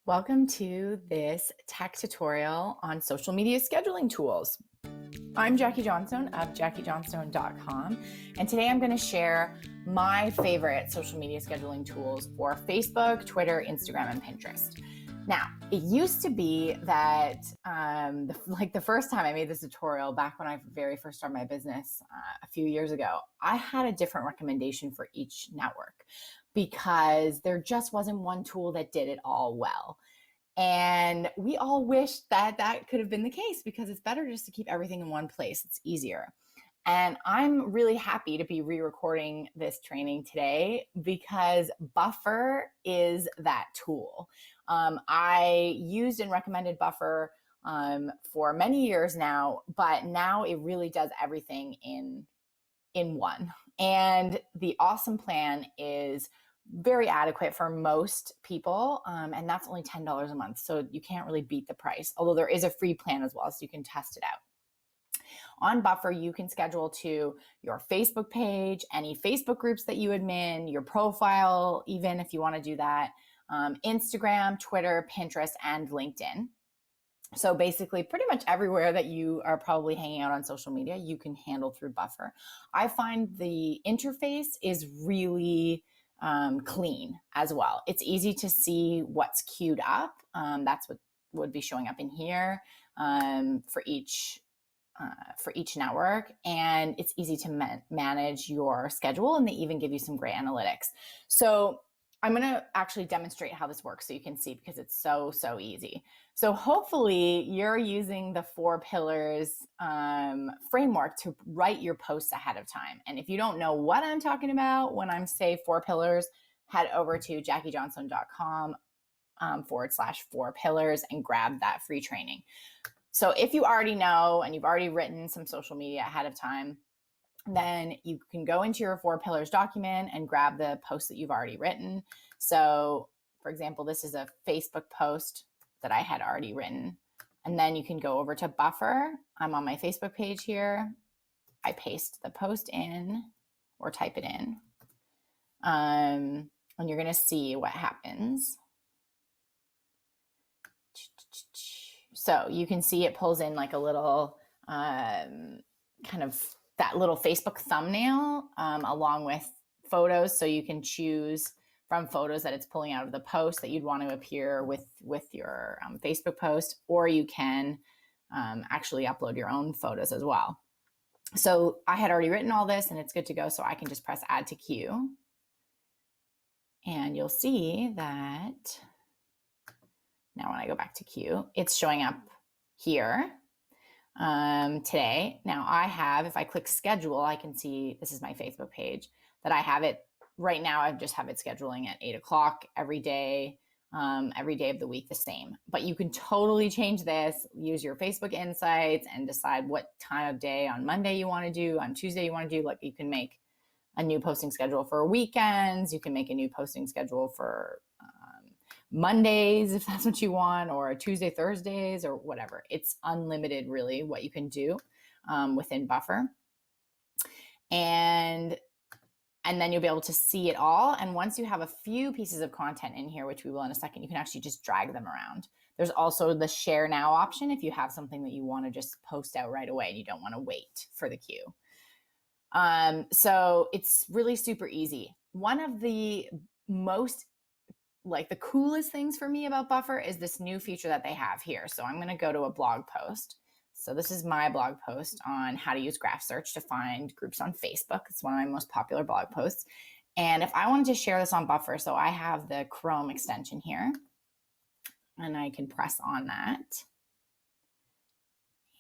Welcome to this tech tutorial on social media scheduling tools. I'm Jackie Johnstone of JackieJohnstone.com, and today I'm going to share my favorite social media scheduling tools for Facebook, Twitter, Instagram, and Pinterest. Now, it used to be that the first time I made this tutorial back when I very first started my business a few years ago, I had a different recommendation for each network because there just wasn't one tool that did it all well. And we all wish that that could have been the case because it's better just to keep everything in one place. It's easier. And I'm really happy to be re-recording this training today because Buffer is that tool. I used and recommended Buffer for many years now, but now it really does everything in one. And the awesome plan is very adequate for most people, and that's only $10 a month. So you can't really beat the price, although there is a free plan as well, so you can test it out. On Buffer, you can schedule to your Facebook page, any Facebook groups that you admin, your profile, even if you want to do that, Instagram, Twitter, Pinterest, and LinkedIn. So basically pretty much everywhere that you are probably hanging out on social media, you can handle through Buffer. I find the interface is really clean as well. It's easy to see what's queued up. That's what would be showing up in here for each network, and it's easy to manage your schedule, and they even give you some great analytics. So I'm going to actually demonstrate how this works so you can see, because it's so easy. So hopefully you're using the 4 pillars framework to write your posts ahead of time. And if you don't know what I'm talking about when I'm say 4 pillars, head over to JackieJohnstone.com /4 pillars and grab that free training. So if you already know and you've already written some social media ahead of time, then you can go into your 4 pillars document and grab the post that you've already written. So for example, this is a Facebook post that I had already written. And then you can go over to Buffer. I'm on my Facebook page here. I paste the post in or type it in. And you're going to see what happens. So you can see it pulls in like a little kind of that little Facebook thumbnail along with photos. So you can choose from photos that it's pulling out of the post that you'd want to appear with your Facebook post, or you can actually upload your own photos as well. So I had already written all this and it's good to go. So I can just press add to queue. And you'll see that now when I go back to queue, it's showing up here today. Now I have, if I click schedule, I can see this is my Facebook page that I have it right now. I just have it scheduling at 8 o'clock every day of the week the same. But you can totally change this, use your Facebook insights and decide what time of day on Monday you want to do, on Tuesday you want to do. Like you can make a new posting schedule for weekends. You can make a new posting schedule for Mondays, if that's what you want, or Tuesday, Thursdays, or whatever. It's unlimited, really, what you can do within Buffer. And then you'll be able to see it all. And once you have a few pieces of content in here, which we will in a second, you can actually just drag them around. There's also the share now option if you have something that you want to just post out right away and you don't want to wait for the queue. So it's really super easy. One of the most the coolest things for me about Buffer is this new feature that they have here. So I'm going to go to a blog post. So this is my blog post on how to use graph search to find groups on Facebook. It's one of my most popular blog posts. And if I wanted to share this on Buffer, so I have the Chrome extension here and I can press on that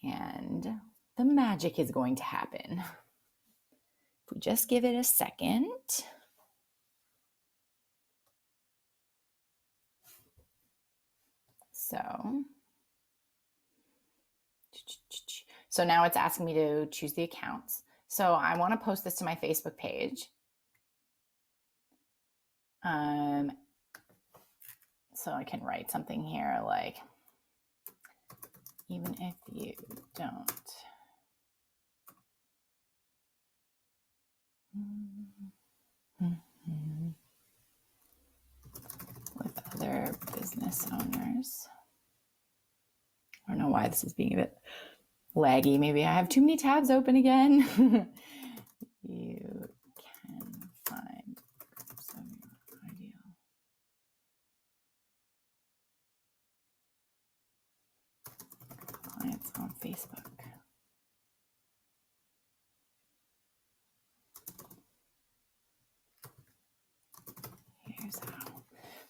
and the magic is going to happen. If we just give it a second. So now it's asking me to choose the accounts. So I want to post this to my Facebook page. So I can write something here like, even if you don't with other business business owners. I don't know why this is being a bit laggy. Maybe I have too many tabs open again. You can find groups of your ideal clients on Facebook. Here's how.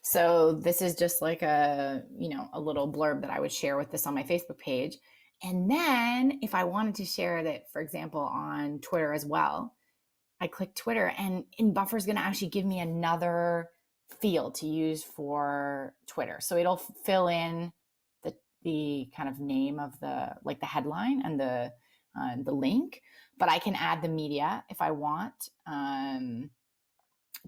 So this is just like a little blurb that I would share with this on my Facebook page. And then if I wanted to share that, for example, on Twitter as well, I click Twitter, and Buffer is going to actually give me another field to use for Twitter. So it'll fill in the kind of name of the headline and the link, but I can add the media if I want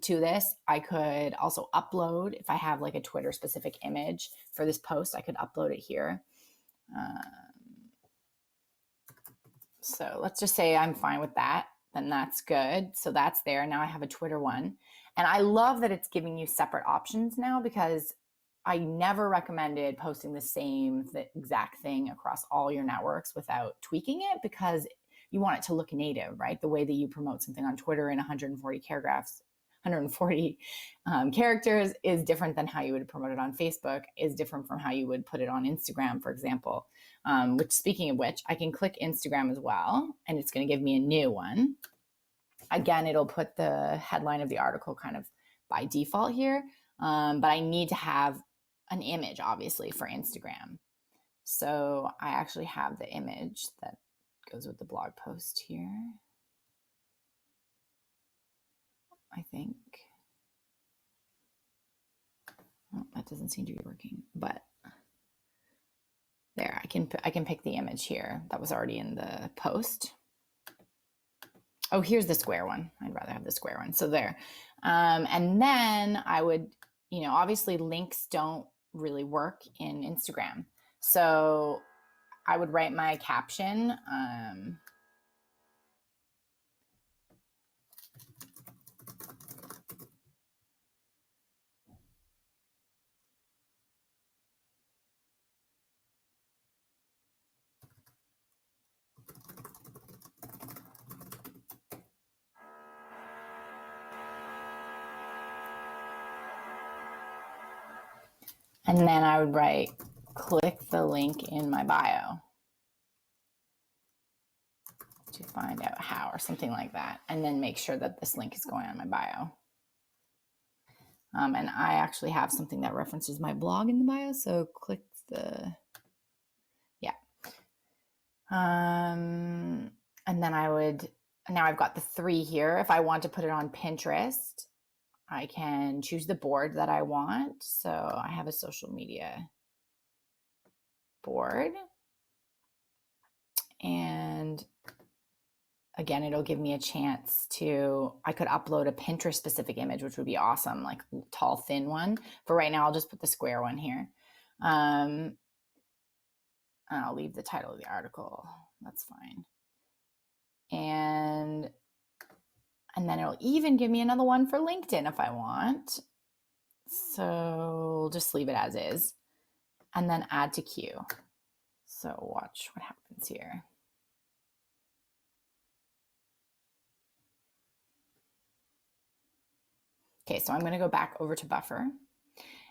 to this. I could also upload, if I have like a Twitter specific image for this post, I could upload it here. So let's just say I'm fine with that. Then that's good. So that's there. Now I have a Twitter one. And I love that it's giving you separate options now, because I never recommended posting the exact thing across all your networks without tweaking it, because you want it to look native, right? The way that you promote something on Twitter in 140 characters is different than how you would promote it on Facebook, is different from how you would put it on Instagram, for example. Which, speaking of which, I can click Instagram as well, and it's going to give me a new one. Again, it'll put the headline of the article kind of by default here, but I need to have an image, obviously, for Instagram. So I actually have the image that goes with the blog post here, I think. Oh, that doesn't seem to be working, but there, I can pick the image here that was already in the post. Oh, here's the square one. I'd rather have the square one. So there. And then I would, obviously links don't really work in Instagram. So I would write my caption. And then I would write, click the link in my bio to find out how, or something like that. And then make sure that this link is going on my bio. And I actually have something that references my blog in the bio. So click the, yeah. And then now I've got the 3 here. If I want to put it on Pinterest, I can choose the board that I want. So I have a social media board. And again, it'll give me a chance I could upload a Pinterest specific image, which would be awesome, like tall, thin one. For right now, I'll just put the square one here. And I'll leave the title of the article. That's fine. And then it'll even give me another one for LinkedIn if I want. So just leave it as is. And then add to queue. So watch what happens here. Okay, so I'm going to go back over to Buffer.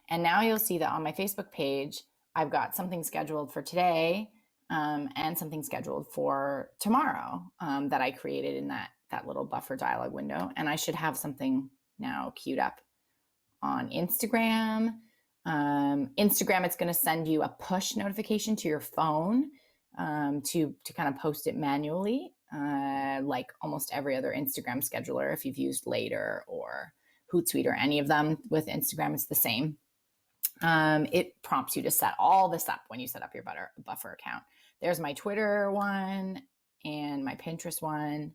And now you'll see that on my Facebook page, I've got something scheduled for today and something scheduled for tomorrow that I created in that little Buffer dialog window. And I should have something now queued up on Instagram. Instagram, it's going to send you a push notification to your phone to kind of post it manually, like almost every other Instagram scheduler. If you've used Later or Hootsuite or any of them with Instagram, it's the same. It prompts you to set all this up when you set up your Buffer account. There's my Twitter one and my Pinterest one.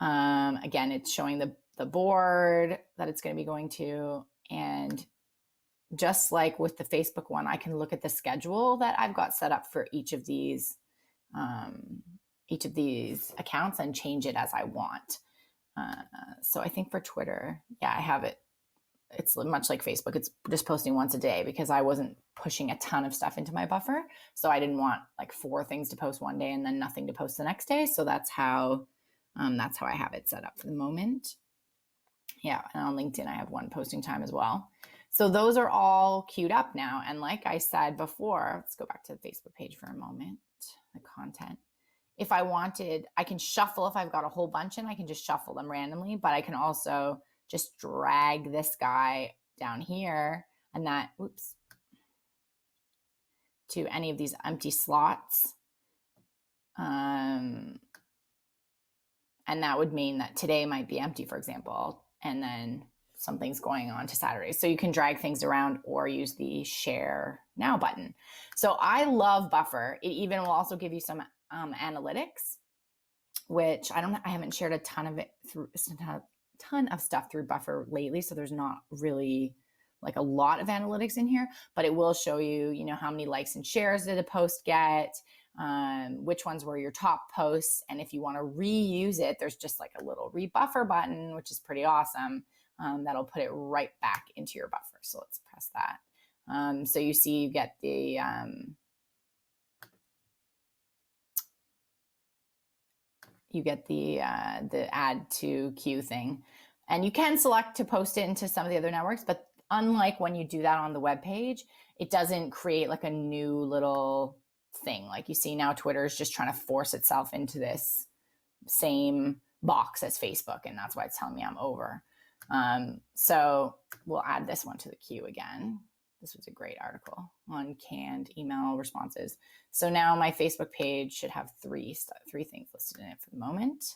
Again, it's showing the board that it's going to be going to. And just like with the Facebook one, I can look at the schedule that I've got set up for each of these accounts and change it as I want. So I think for Twitter, yeah, I have it it's much like Facebook. It's just posting once a day because I wasn't pushing a ton of stuff into my buffer. So I didn't want like 4 things to post one day and then nothing to post the next day. So that's how I have it set up for the moment. Yeah, and on LinkedIn, I have 1 posting time as well. So those are all queued up now. And like I said before, let's go back to the Facebook page for a moment, the content. If I wanted, I can shuffle. If I've got a whole bunch in, I can just shuffle them randomly, but I can also just drag this guy down here and that, to any of these empty slots. And that would mean that today might be empty, for example, and then something's going on to Saturday. So you can drag things around or use the share now button. So I love Buffer. It even will also give you some analytics, which I haven't shared a ton of stuff through Buffer lately. So there's not really like a lot of analytics in here, but it will show you, how many likes and shares did a post get, which ones were your top posts. And if you want to reuse it, there's just like a little rebuffer button, which is pretty awesome. That'll put it right back into your buffer. So let's press that. So you see, you get the add to queue thing, and you can select to post it into some of the other networks. But unlike when you do that on the web page, it doesn't create like a new little thing. Like you see now, Twitter is just trying to force itself into this same box as Facebook, and that's why it's telling me I'm over. So we'll add this one to the queue again. This was a great article on canned email responses. So now my Facebook page should have 3 things listed in it for the moment.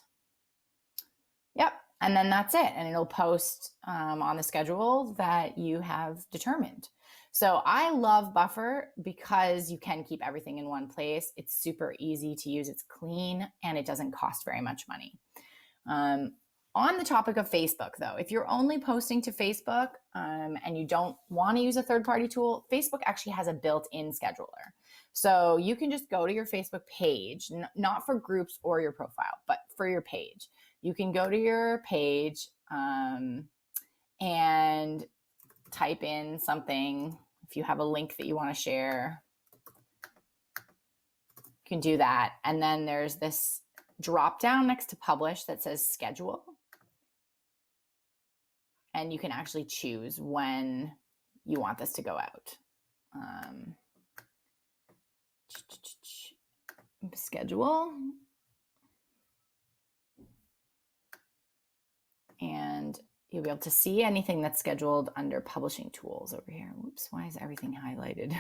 Yep. And then that's it. And it'll post on the schedule that you have determined. So I love Buffer because you can keep everything in one place. It's super easy to use. It's clean and it doesn't cost very much money. On the topic of Facebook, though, if you're only posting to Facebook and you don't want to use a third-party tool, Facebook actually has a built-in scheduler. So you can just go to your Facebook page, not for groups or your profile, but for your page. You can go to your page and type in something. If you have a link that you want to share, you can do that. And then there's this drop down next to publish that says schedule. And you can actually choose when you want this to go out. Schedule. And you'll be able to see anything that's scheduled under publishing tools over here. Whoops, why is everything highlighted?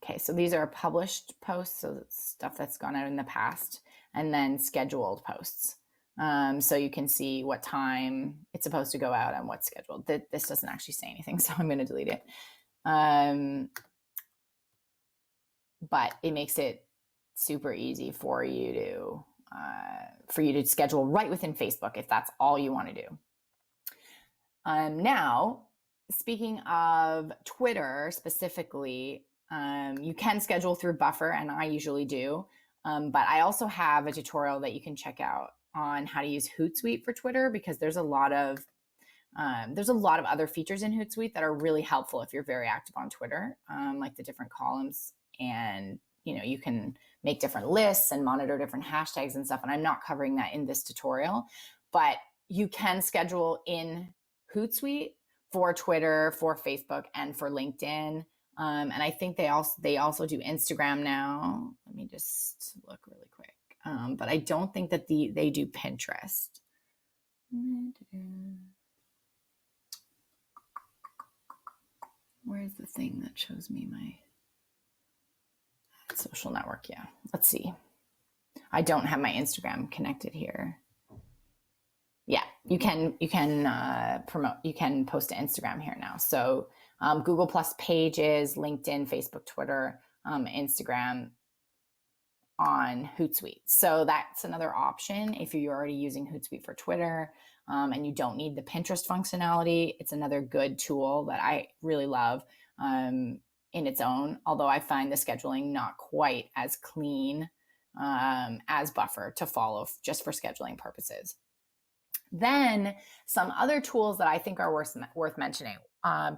Okay, so these are published posts, so stuff that's gone out in the past, and then scheduled posts. So you can see what time it's supposed to go out and what's scheduled. This doesn't actually say anything, so I'm going to delete it. But it makes it super easy for you to schedule right within Facebook if that's all you want to do. Now, speaking of Twitter specifically, you can schedule through Buffer, and I usually do. But I also have a tutorial that you can check out on how to use Hootsuite for Twitter, because there's a lot of other features in Hootsuite that are really helpful if you're very active on Twitter, like the different columns, and you can make different lists and monitor different hashtags and stuff. And I'm not covering that in this tutorial, but you can schedule in Hootsuite for Twitter, for Facebook, and for LinkedIn. And I think they also do Instagram now. Let me just look really quick. But I don't think that they do Pinterest. Where's the thing that shows me my social network? Yeah, let's see. I don't have my Instagram connected here. Yeah, you can post to Instagram here now. So Google Plus Pages, LinkedIn, Facebook, Twitter, Instagram on Hootsuite. So that's another option if you're already using Hootsuite for Twitter and you don't need the Pinterest functionality. It's another good tool that I really love in its own, although I find the scheduling not quite as clean as buffer to follow just for scheduling purposes. Then some other tools that I think are worth mentioning.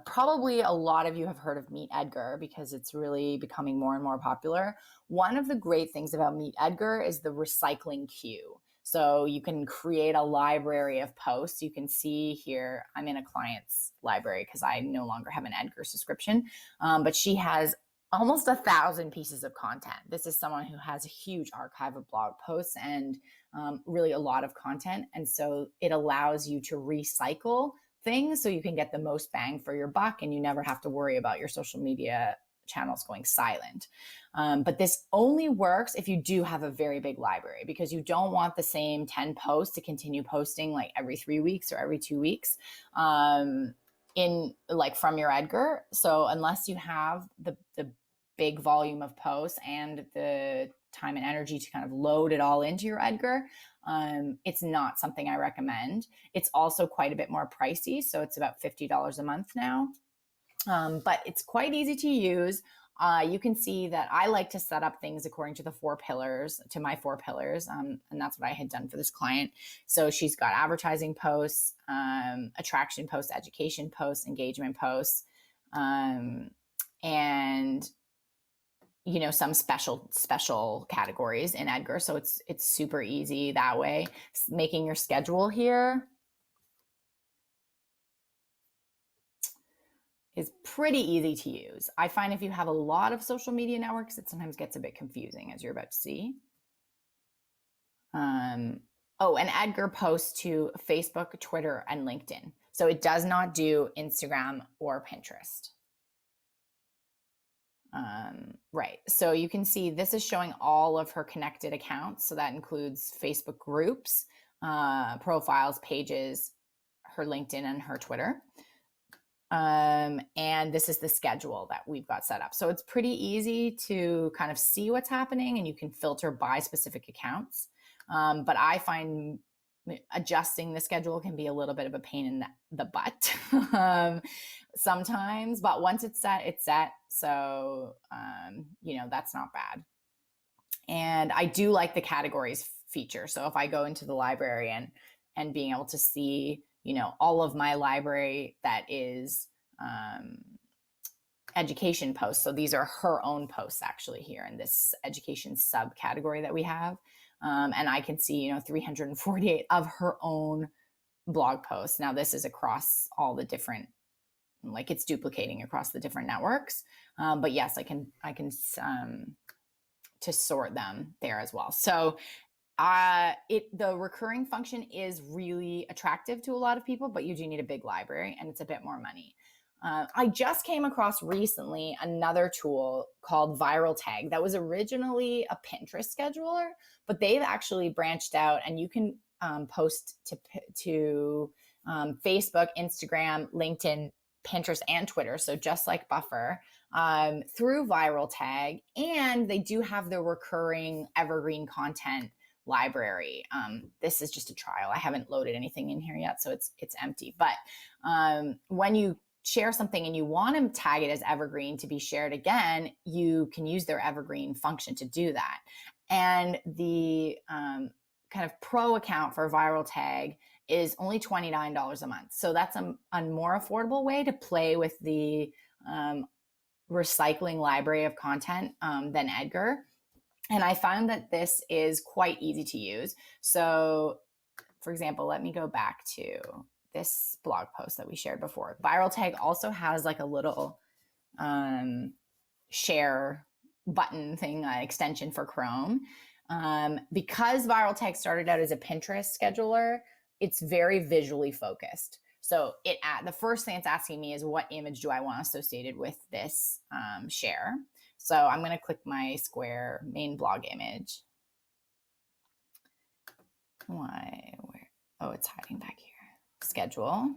Probably a lot of you have heard of MeetEdgar because it's really becoming more and more popular. One of the great things about MeetEdgar is the recycling queue. So you can create a library of posts. You can see here, I'm in a client's library because I no longer have an Edgar subscription, but she has almost 1,000 pieces of content. This is someone who has a huge archive of blog posts and really a lot of content. And so it allows you to recycle things so you can get the most bang for your buck and you never have to worry about your social media channels going silent. But this only works if you do have a very big library, because you don't want the same 10 posts to continue posting like every 3 weeks or every 2 weeks in like from your Edgar. So unless you have the big volume of posts and the time and energy to kind of load it all into your Edgar, it's not something I recommend. It's also quite a bit more pricey. So it's about $50 a month now. But it's quite easy to use. You can see that I like to set up things according to the 4 pillars, to my 4 pillars. And that's what I had done for this client. So she's got advertising posts, attraction posts, education posts, engagement posts, and some special categories in Edgar. So it's super easy that way. Making your schedule here is pretty easy to use. I find if you have a lot of social media networks, it sometimes gets a bit confusing, as you're about to see. And Edgar posts to Facebook, Twitter, and LinkedIn. So it does not do Instagram or Pinterest. Right. So you can see this is showing all of her connected accounts. So that includes Facebook groups, profiles, pages, her LinkedIn, and her Twitter. And this is the schedule that we've got set up. So it's pretty easy to kind of see what's happening, and you can filter by specific accounts. But I find adjusting the schedule can be a little bit of a pain in the butt sometimes, but once it's set, it's set. So, that's not bad. And I do like the categories feature. So if I go into the library and being able to see, all of my library that is education posts. So these are her own posts actually here in this education subcategory that we have. And I can see, 348 of her own blog posts. Now this is across all the different, like it's duplicating across the different networks. But yes, I can to sort them there as well. So the recurring function is really attractive to a lot of people, but you do need a big library and it's a bit more money. I just came across recently another tool called ViralTag that was originally a Pinterest scheduler, but they've actually branched out, and you can post to Facebook, Instagram, LinkedIn, Pinterest, and Twitter. So just like Buffer, through ViralTag, and they do have the recurring evergreen content library. This is just a trial. I haven't loaded anything in here yet, so it's empty. But when you share something and you want to tag it as evergreen to be shared again, you can use their evergreen function to do that. And the kind of pro account for ViralTag is only $29 a month. So that's a more affordable way to play with the recycling library of content than Edgar. And I found that this is quite easy to use. So for example, let me go back to this blog post that we shared before. ViralTag also has like a little share button thing, extension for Chrome. Because ViralTag started out as a Pinterest scheduler, it's very visually focused. So the first thing it's asking me is, what image do I want associated with this share? So I'm going to click my square main blog image. Where? Oh, it's hiding back here. Schedule.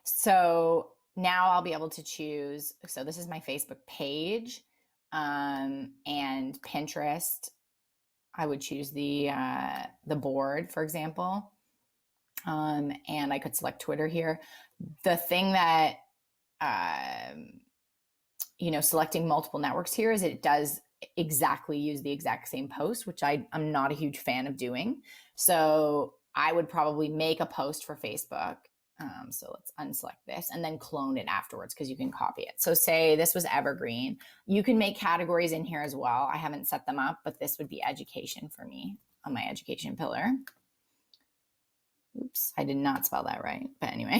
So now I'll be able to choose. So this is my Facebook page. and Pinterest. I would choose the board, for example. And I could select Twitter here. The thing that, selecting multiple networks here is it does exactly use the exact same post, which I'm not a huge fan of doing. So I would probably make a post for Facebook. So let's unselect this and then clone it afterwards because you can copy it. So say this was evergreen. You can make categories in here as well. I haven't set them up, but this would be education for me on my education pillar. Oops, I did not spell that right. But anyway,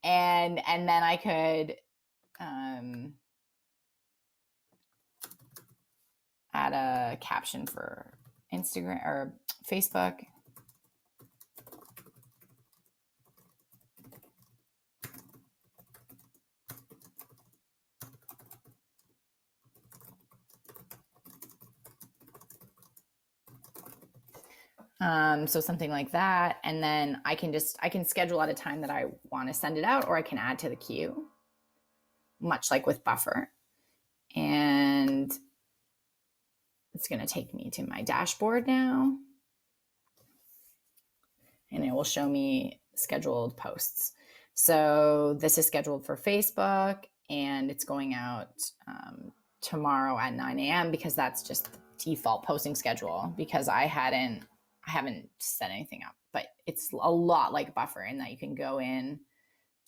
and then I could add a caption for Instagram or Facebook. So something like that. And then I can schedule at a time that I want to send it out, or I can add to the queue, much like with Buffer. And it's going to take me to my dashboard now. And it will show me scheduled posts. So this is scheduled for Facebook, and it's going out tomorrow at 9 a.m. because that's just the default posting schedule, because I haven't set anything up. But it's a lot like Buffer in that you can go in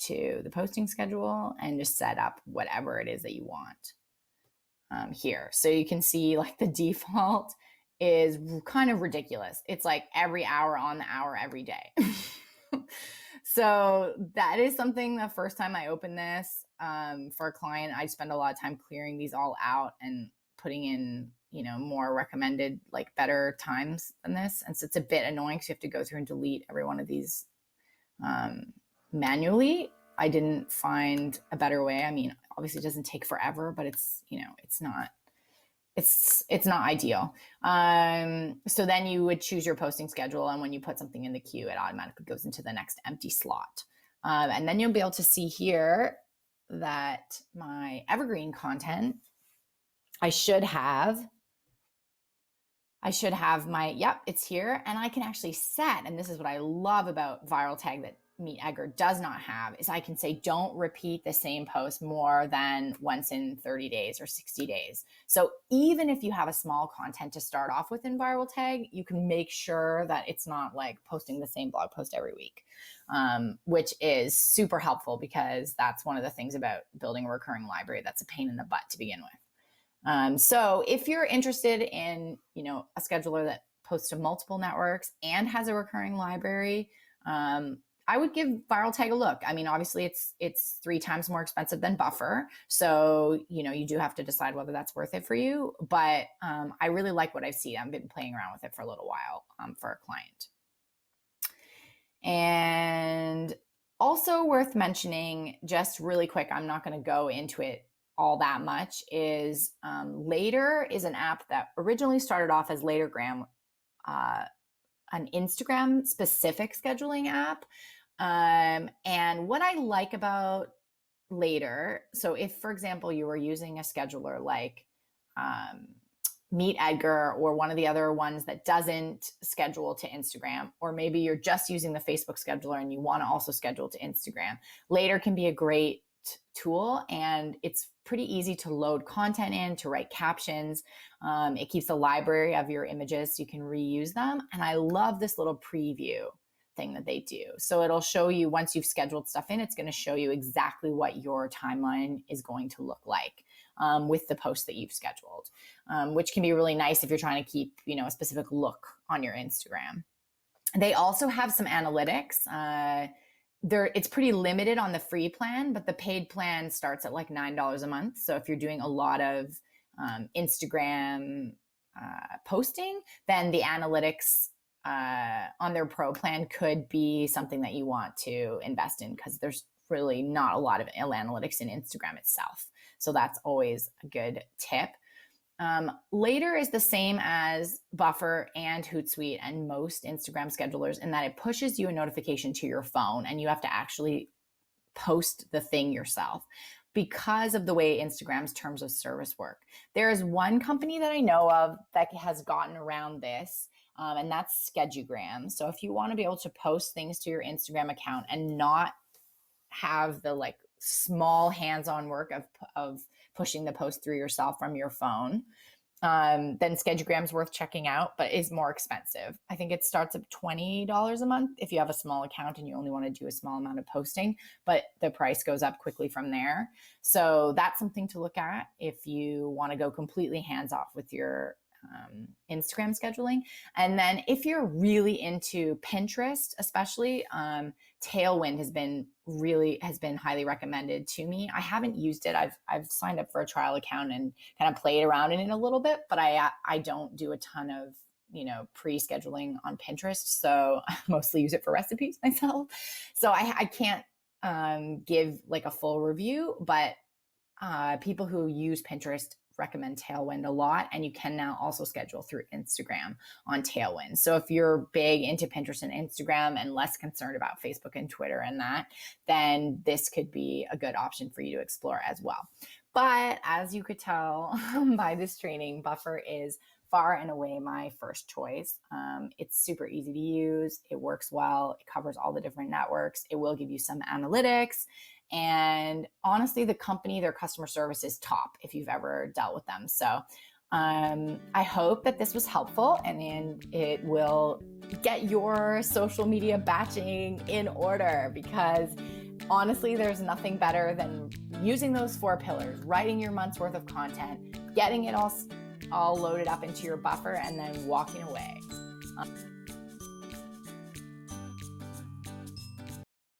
to the posting schedule and just set up whatever it is that you want here. So you can see like the default is kind of ridiculous. It's like every hour on the hour every day. So that is something, the first time I opened this for a client, I spend a lot of time clearing these all out and putting in, more recommended, like better times than this. And so it's a bit annoying because you have to go through and delete every one of these manually. I didn't find a better way. I mean, obviously it doesn't take forever, but it's not ideal. So then you would choose your posting schedule, and when you put something in the queue, it automatically goes into the next empty slot. And then you'll be able to see here that my evergreen content, I should have it's here, and I can actually set, and this is what I love about ViralTag that MeetEdgar does not have, is I can say, don't repeat the same post more than once in 30 days or 60 days. So even if you have a small content to start off with in ViralTag, you can make sure that it's not like posting the same blog post every week, which is super helpful, because that's one of the things about building a recurring library that's a pain in the butt to begin with. So if you're interested in, a scheduler that posts to multiple networks and has a recurring library, I would give ViralTag a look. I mean, obviously it's 3 times more expensive than Buffer. So, you do have to decide whether that's worth it for you. But I really like what I've seen. I've been playing around with it for a little while for a client. And also worth mentioning, just really quick, I'm not going to go into it all that much, is Later is an app that originally started off as Latergram, an Instagram specific scheduling app. And what I like about Later, so if, for example, you were using a scheduler like MeetEdgar or one of the other ones that doesn't schedule to Instagram, or maybe you're just using the Facebook scheduler and you want to also schedule to Instagram, Later can be a great tool, and it's pretty easy to load content in, to write captions. It keeps a library of your images so you can reuse them. And I love this little preview thing that they do. So it'll show you, once you've scheduled stuff in, it's going to show you exactly what your timeline is going to look like with the post that you've scheduled, which can be really nice if you're trying to keep, a specific look on your Instagram. They also have some analytics. It's pretty limited on the free plan, but the paid plan starts at like $9 a month. So if you're doing a lot of Instagram posting, then the analytics on their pro plan could be something that you want to invest in, because there's really not a lot of analytics in Instagram itself. So that's always a good tip. Later is the same as Buffer and Hootsuite and most Instagram schedulers in that it pushes you a notification to your phone, and you have to actually post the thing yourself. because of the way Instagram's terms of service work. There is one company that I know of that has gotten around this, and that's Schedugram. So if you want to be able to post things to your Instagram account and not have the like small hands-on work of pushing the post through yourself from your phone, then Schedugram's worth checking out, but is more expensive. I think it starts at $20 a month if you have a small account and you only want to do a small amount of posting, but the price goes up quickly from there. So that's something to look at if you want to go completely hands off with your Instagram scheduling. And then if you're really into Pinterest, especially, Tailwind has been highly recommended to me. I haven't used it. I've signed up for a trial account and kind of played around in it a little bit, but I don't do a ton of pre-scheduling on Pinterest, so I mostly use it for recipes myself. So I can't give like a full review, but people who use Pinterest recommend Tailwind a lot, and you can now also schedule through Instagram on Tailwind. So if you're big into Pinterest and Instagram and less concerned about Facebook and Twitter and that, then this could be a good option for you to explore as well. But as you could tell by this training, Buffer is far and away my first choice. It's super easy to use. It works well. It covers all the different networks. It will give you some analytics. And honestly, the company, their customer service is top if you've ever dealt with them. So I hope that this was helpful and it will get your social media batching in order, because honestly, there's nothing better than using those 4 pillars, writing your month's worth of content, getting it all loaded up into your Buffer, and then walking away.